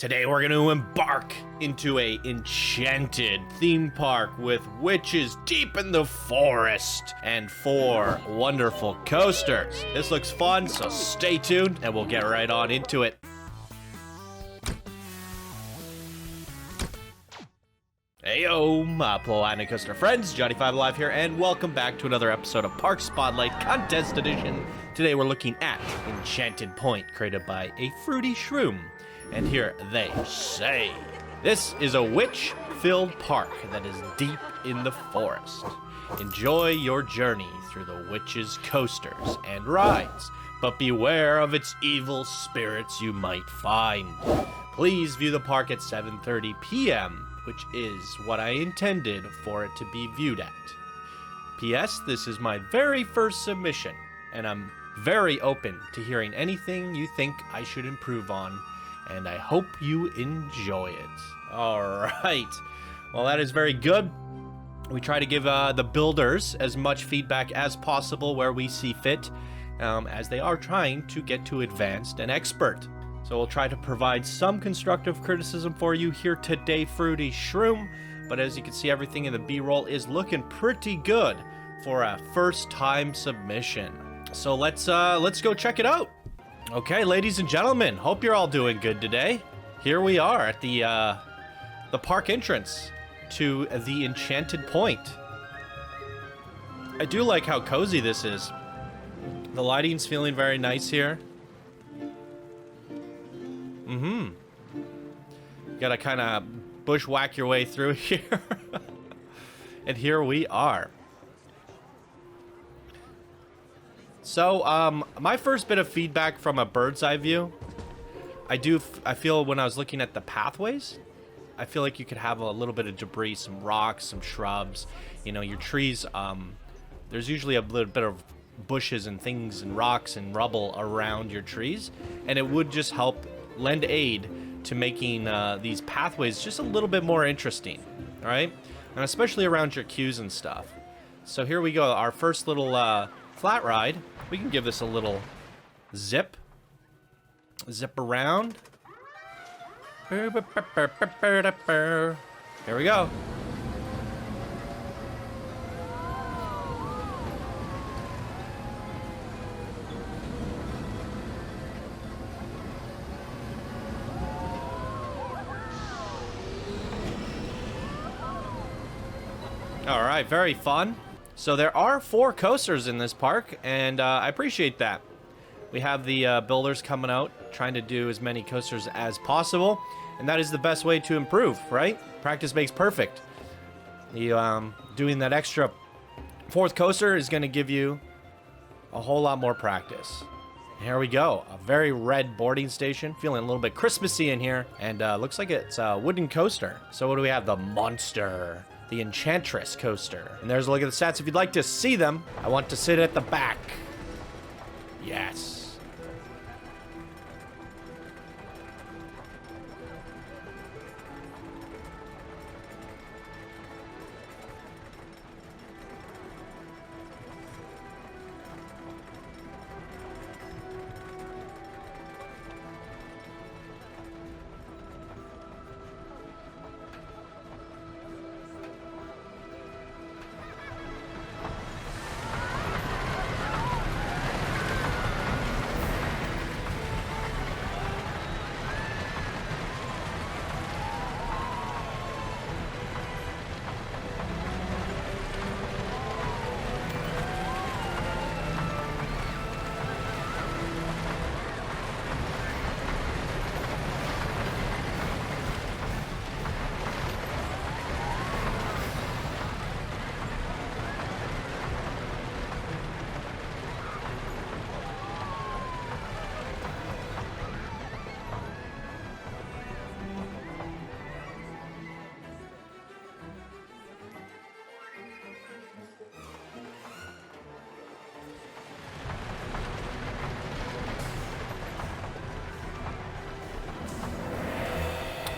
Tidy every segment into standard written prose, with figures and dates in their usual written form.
Today we're going to embark into a enchanted theme park with witches deep in the forest and 4 wonderful coasters. This looks fun, so stay tuned and we'll get right on into it. Heyo, my Planet Coaster friends, Johnny5 Alive here, and welcome back to another episode of Park Spotlight Contest Edition. Today we're looking at Enchanted Point, created by afruityshroom. And here they say, this is a witch-filled park that is deep in the forest. Enjoy your journey through the witches' coasters and rides, but beware of its evil spirits you might find. Please view the park at 7:30 p.m., which is what I intended for it to be viewed at. P.S. This is my very first submission, and I'm very open to hearing anything you think I should improve on, and I hope you enjoy it. All right. Well, that is very good. We try to give the builders as much feedback as possible where we see fit, as they are trying to get to advanced and expert. So we'll try to provide some constructive criticism for you here today, afruityshroom. But as you can see, everything in the B-roll is looking pretty good for a first-time submission. So let's go check it out. Okay, ladies and gentlemen, hope you're all doing good today. Here we are at the park entrance to the Enchanted Point. I do like how cozy this is. The lighting's feeling very nice here. Gotta kind of bushwhack your way through here. And here we are. So, my first bit of feedback from a bird's eye view, I feel when I was looking at the pathways, I feel like you could have a little bit of debris, some rocks, some shrubs, you know, your trees, there's usually a little bit of bushes and things and rocks and rubble around your trees, and it would just help lend aid to making these pathways just a little bit more interesting, all right? And especially around your queues and stuff. So here we go, our first little flat ride. We can give this a little zip around. Here we go. All right, very fun. So there are 4 coasters in this park, and I appreciate that. We have the builders coming out, trying to do as many coasters as possible, and that is the best way to improve, right? Practice makes perfect. Doing that extra 4th coaster is going to give you a whole lot more practice. Here we go, a very red boarding station, feeling a little bit Christmassy in here, and looks like it's a wooden coaster. So what do we have? The monster. The Enchantress coaster. And there's a look at the stats if you'd like to see them. I want to sit at the back. Yes.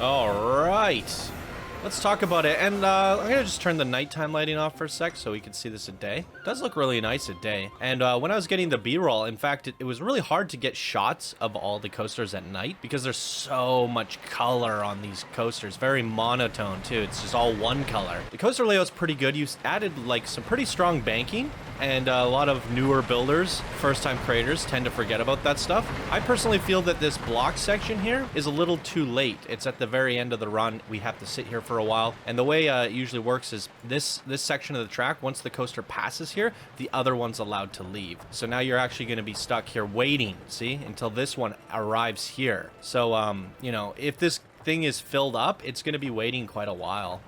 All right. let's talk about it. And I'm gonna just turn the nighttime lighting off for a sec so we can see this at day. It does look really nice at day. And when I was getting the B-roll, in fact, it was really hard to get shots of all the coasters at night because there's so much color on these coasters. Very monotone too. It's just all one color. The coaster layout's pretty good. You added like some pretty strong banking, and a lot of newer builders, first-time creators, tend to forget about that stuff. I personally feel that this block section here is a little too late. It's at the very end of the run. We have to sit here for a while. And the way it usually works is this section of the track, once the coaster passes here, the other one's allowed to leave. So now you're actually going to be stuck here waiting, see, until this one arrives here. So, you know, if this thing is filled up, it's going to be waiting quite a while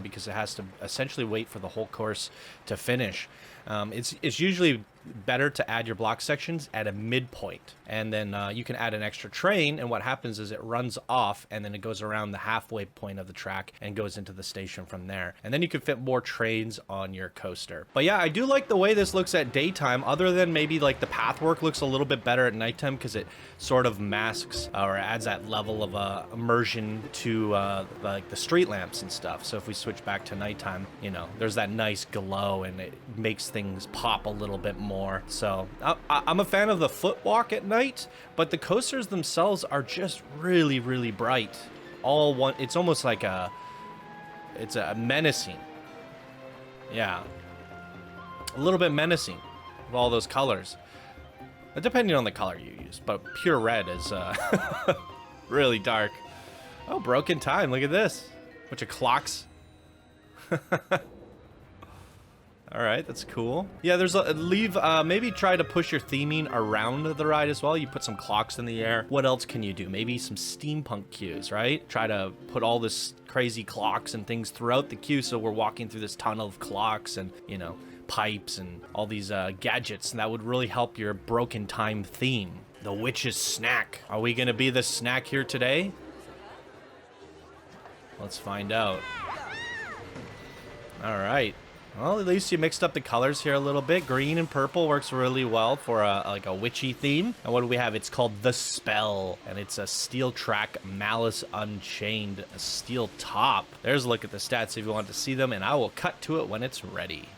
because it has to essentially wait for the whole course to finish. It's usually better to add your block sections at a midpoint, and then you can add an extra train, and what happens is it runs off and then it goes around the halfway point of the track and goes into the station from there, and then you can fit more trains on your coaster. But yeah, I do like the way this looks at daytime, other than maybe like the pathwork looks a little bit better at nighttime because it sort of masks or adds that level of immersion to like the street lamps and stuff. So if we switch back to nighttime, you know, there's that nice glow and it makes things pop a little bit more. So I'm a fan of the footwalk at night, but the coasters themselves are just really, really bright. All one, it's almost like it's a menacing. Yeah, a little bit menacing with all those colors, depending on the color you use. But pure red is really dark. Oh, broken time! Look at this, bunch of clocks. All right, that's cool. Yeah, there's maybe try to push your theming around the ride as well. You put some clocks in the air. What else can you do? Maybe some steampunk cues, right? Try to put all this crazy clocks and things throughout the queue so we're walking through this tunnel of clocks and, you know, pipes and all these gadgets, and that would really help your broken time theme. The witch's snack. Are we gonna be the snack here today? Let's find out. All right. Well, at least you mixed up the colors here a little bit. Green and purple works really well for like a witchy theme. And what do we have? It's called The Spell, and it's a steel track, Malice Unchained, a steel top. There's a look at the stats if you want to see them, and I will cut to it when it's ready.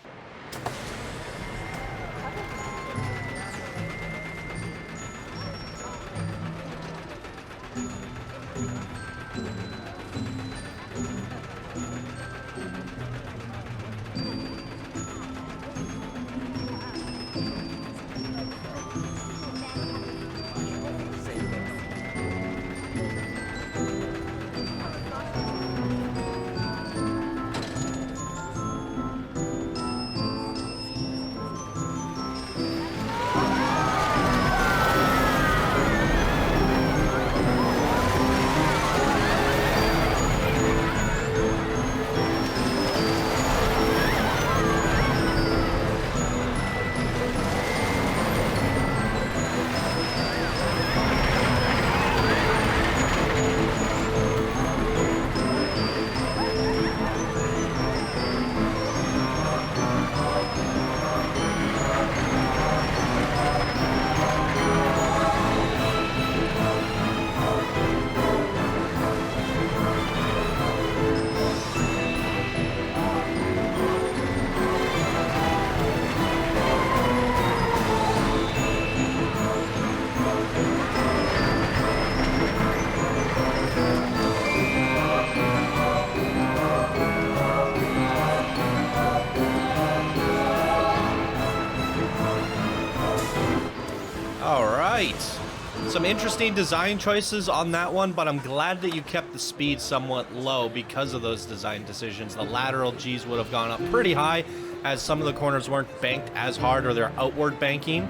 Some interesting design choices on that one, but I'm glad that you kept the speed somewhat low because of those design decisions. The lateral G's would have gone up pretty high as some of the corners weren't banked as hard, or they're outward banking.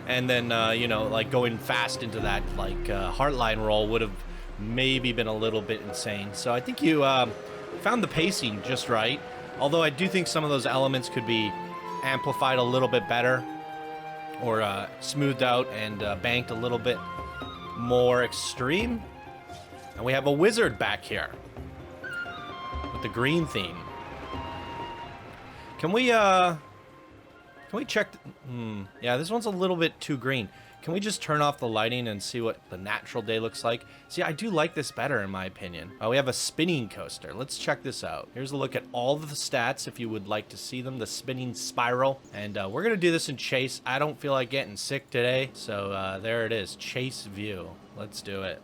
And then, you know, like going fast into that like heartline roll would have maybe been a little bit insane. So I think you found the pacing just right. Although I do think some of those elements could be amplified a little bit better, or smoothed out and banked a little bit more extreme. And we have a wizard back here with the green theme. Can we check? Yeah, this one's a little bit too green. Can we just turn off the lighting and see what the natural day looks like? See, I do like this better in my opinion. We have a spinning coaster. Let's check this out. Here's a look at all of the stats if you would like to see them. The spinning spiral. And we're going to do this in chase. I don't feel like getting sick today. So there it is. Chase view. Let's do it.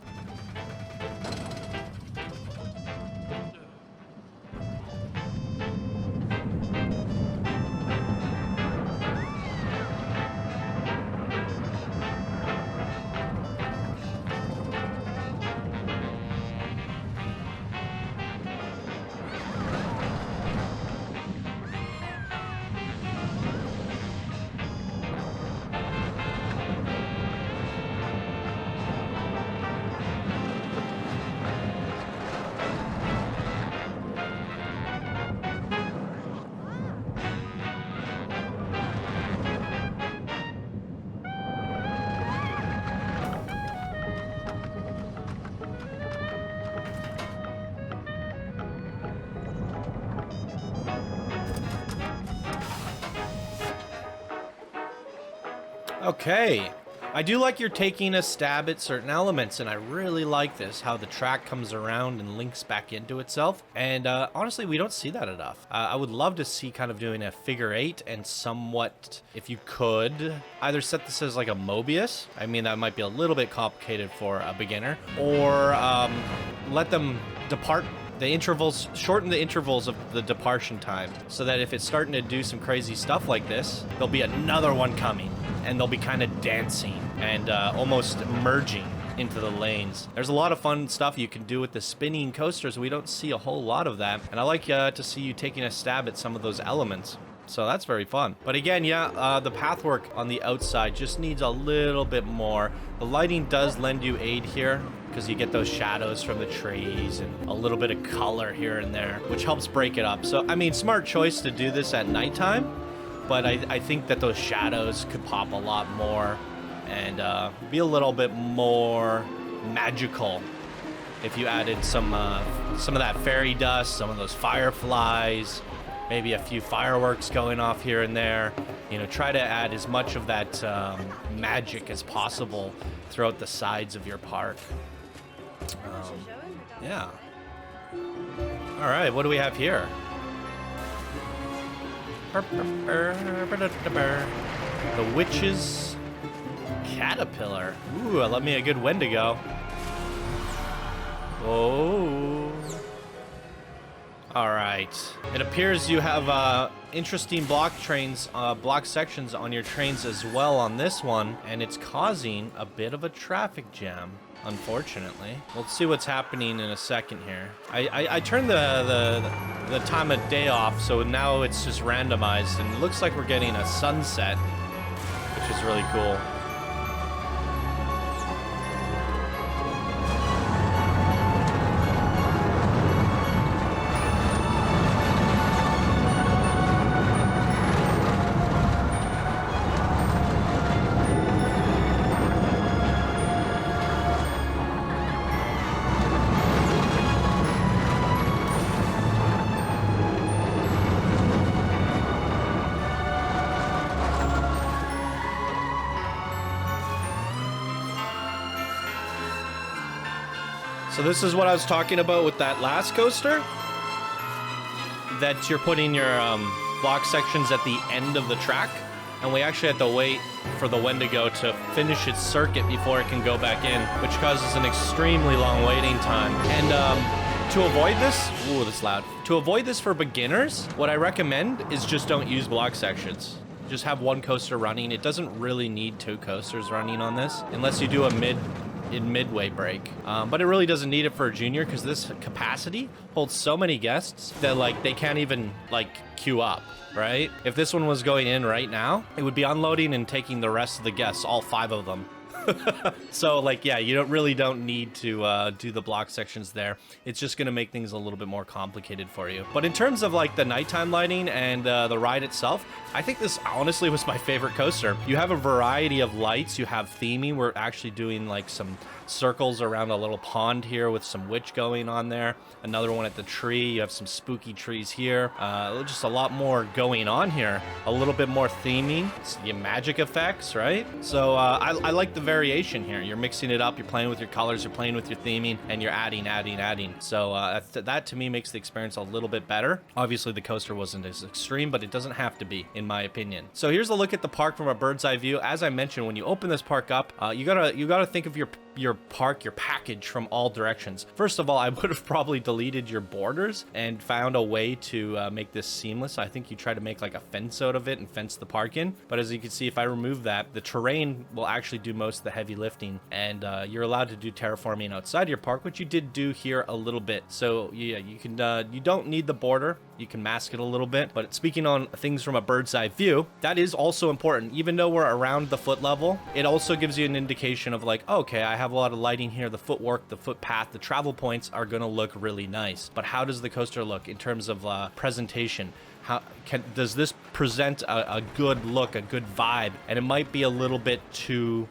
Okay, I do like you're taking a stab at certain elements, and I really like this, how the track comes around and links back into itself. And honestly, we don't see that enough. I would love to see kind of doing a figure 8 and somewhat, if you could, either set this as like a Mobius. I mean, that might be a little bit complicated for a beginner, or let them depart the intervals, shorten the intervals of the departure time, so that if it's starting to do some crazy stuff like this, there'll be another one coming, and they'll be kind of dancing and almost merging into the lanes. There's a lot of fun stuff you can do with the spinning coasters. We don't see a whole lot of that, and I like to see you taking a stab at some of those elements. So that's very fun. But again, yeah, the pathwork on the outside just needs a little bit more. The lighting does lend you aid here, because you get those shadows from the trees and a little bit of color here and there, which helps break it up. So, I mean, smart choice to do this at nighttime, but I think that those shadows could pop a lot more and be a little bit more magical if you added some of that fairy dust, some of those fireflies, maybe a few fireworks going off here and there. You know, try to add as much of that magic as possible throughout the sides of your park. Yeah. All right, what do we have here? The Witch's Caterpillar. Ooh, let me a good Wendigo. Oh. All right. It appears you have interesting block sections on your trains as well on this one, and it's causing a bit of a traffic jam, unfortunately. Let's see what's happening in a second here. I turned the time of day off, so now it's just randomized, and it looks like we're getting a sunset, which is really cool. So this is what I was talking about with that last coaster, that you're putting your block sections at the end of the track, and we actually had to wait for the Wendigo to finish its circuit before it can go back in, which causes an extremely long waiting time. And to avoid this, ooh, that's loud. To avoid this for beginners, what I recommend is just don't use block sections. Just have one coaster running. It doesn't really need two coasters running on this, unless you do a midway break, but it really doesn't need it for a junior, because this capacity holds so many guests that like they can't even like queue up, right? If this one was going in right now, it would be unloading and taking the rest of the guests, all 5 of them. So like, yeah, you don't need to do the block sections there. It's just going to make things a little bit more complicated for you. But in terms of like the nighttime lighting and the ride itself, I think this honestly was my favorite coaster. You have a variety of lights. You have theming. We're actually doing like some circles around a little pond here with some witch going on there. Another one at the tree. You have some spooky trees here. Just a lot more going on here. A little bit more theming. It's the magic effects, right? So I like the variation here. You're mixing it up. You're playing with your colors. You're playing with your theming, and you're adding. So that to me makes the experience a little bit better. Obviously, the coaster wasn't as extreme, but it doesn't have to be, in my opinion. So here's a look at the park from a bird's eye view. As I mentioned, when you open this park up, you gotta think of your park, your package from all directions. First of all, I would have probably deleted your borders and found a way to make this seamless. I think you try to make like a fence out of it and fence the park in. But as you can see, if I remove that, the terrain will actually do most of the heavy lifting, and you're allowed to do terraforming outside your park, which you did do here a little bit. So yeah, you can you don't need the border. You can mask it a little bit. But speaking on things from a bird's eye view, that is also important. Even though we're around the foot level, it also gives you an indication of like, okay, I have a lot of lighting here. The footwork, the footpath, the travel points are going to look really nice. But how does the coaster look in terms of presentation? Does this present a good look, a good vibe? And it might be a little bit too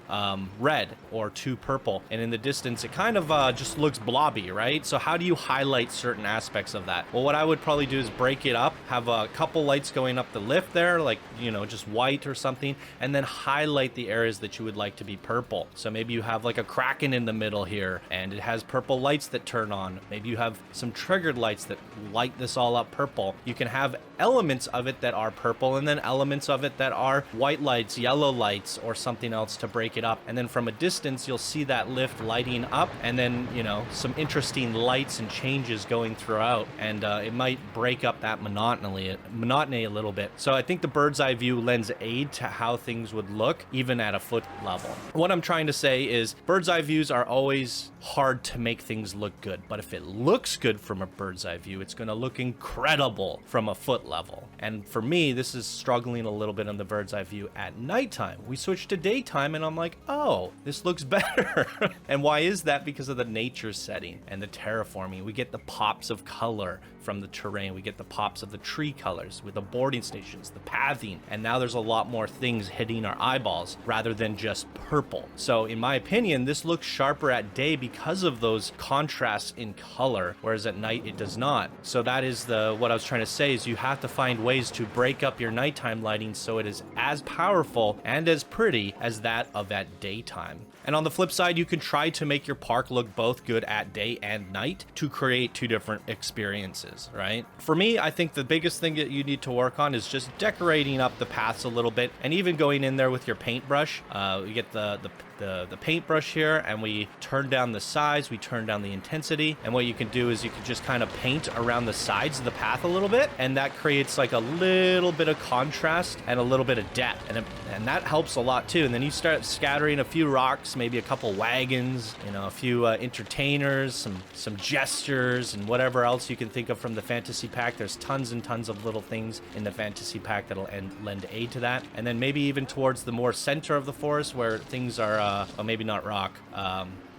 red or too purple, and in the distance it kind of just looks blobby, right? So how do you highlight certain aspects of that? Well, what I would probably do is break it up, have a couple lights going up the lift there, like, you know, just white or something, and then highlight the areas that you would like to be purple. So maybe you have like a kraken in the middle here, and it has purple lights that turn on. Maybe you have some triggered lights that light this all up purple. You can have elements of it that are purple, and then elements of it that are white lights, yellow lights, or something else to break it up. And then from a distance, you'll see that lift lighting up, and then, you know, some interesting lights and changes going throughout, and it might break up that monotony a little bit. So I think the bird's eye view lends aid to how things would look, even at a foot level. What I'm trying to say is bird's eye views are always hard to make things look good, but if it looks good from a bird's eye view, it's going to look incredible from a foot level. And for me, this is struggling a little bit on the bird's eye view at nighttime. We switched to daytime, and I'm like, oh, this looks better. And why is that? Because of the nature setting and the terraforming. We get the pops of color from the terrain. We get the pops of the tree colors with the boarding stations, the pathing, and now there's a lot more things hitting our eyeballs rather than just purple. So in my opinion, this looks sharper at day because of those contrasts in color, whereas at night it does not. So that is what I was trying to say, is you have to find ways to break up your nighttime lighting so it is as powerful and as pretty as that of at daytime. And on the flip side, you can try to make your park look both good at day and night to create two different experiences, right? For me, I think the biggest thing that you need to work on is just decorating up the paths a little bit, and even going in there with your paintbrush. You get the paintbrush here, and we turn down the size, we turn down the intensity, and what you can do is you can just kind of paint around the sides of the path a little bit, and that creates like a little bit of contrast and a little bit of depth, and that helps a lot too. And then you start scattering a few rocks, maybe a couple wagons, you know, a few entertainers, some gestures, and whatever else you can think of from the fantasy pack. There's tons and tons of little things in the fantasy pack that'll lend aid to that. And then maybe even towards the more center of the forest where things are well, maybe not rock,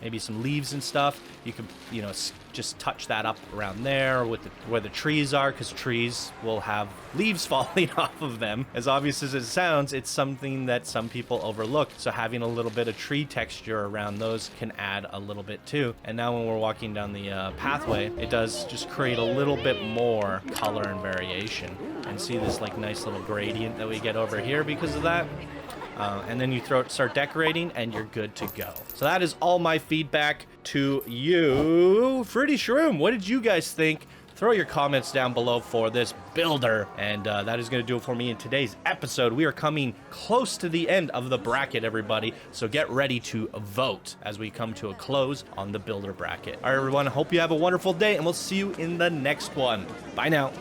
maybe some leaves and stuff. You could, you know, just touch that up around there with where the trees are, because trees will have leaves falling off of them. As obvious as it sounds, it's something that some people overlook. So having a little bit of tree texture around those can add a little bit too. And now when we're walking down the pathway, it does just create a little bit more color and variation. And see this like nice little gradient that we get over here because of that. And then you start decorating, and you're good to go. So that is all my feedback to you. afruityshroom, what did you guys think? Throw your comments down below for this builder. And that is going to do it for me in today's episode. We are coming close to the end of the bracket, everybody. So get ready to vote as we come to a close on the builder bracket. All right, everyone. Hope you have a wonderful day, and we'll see you in the next one. Bye now.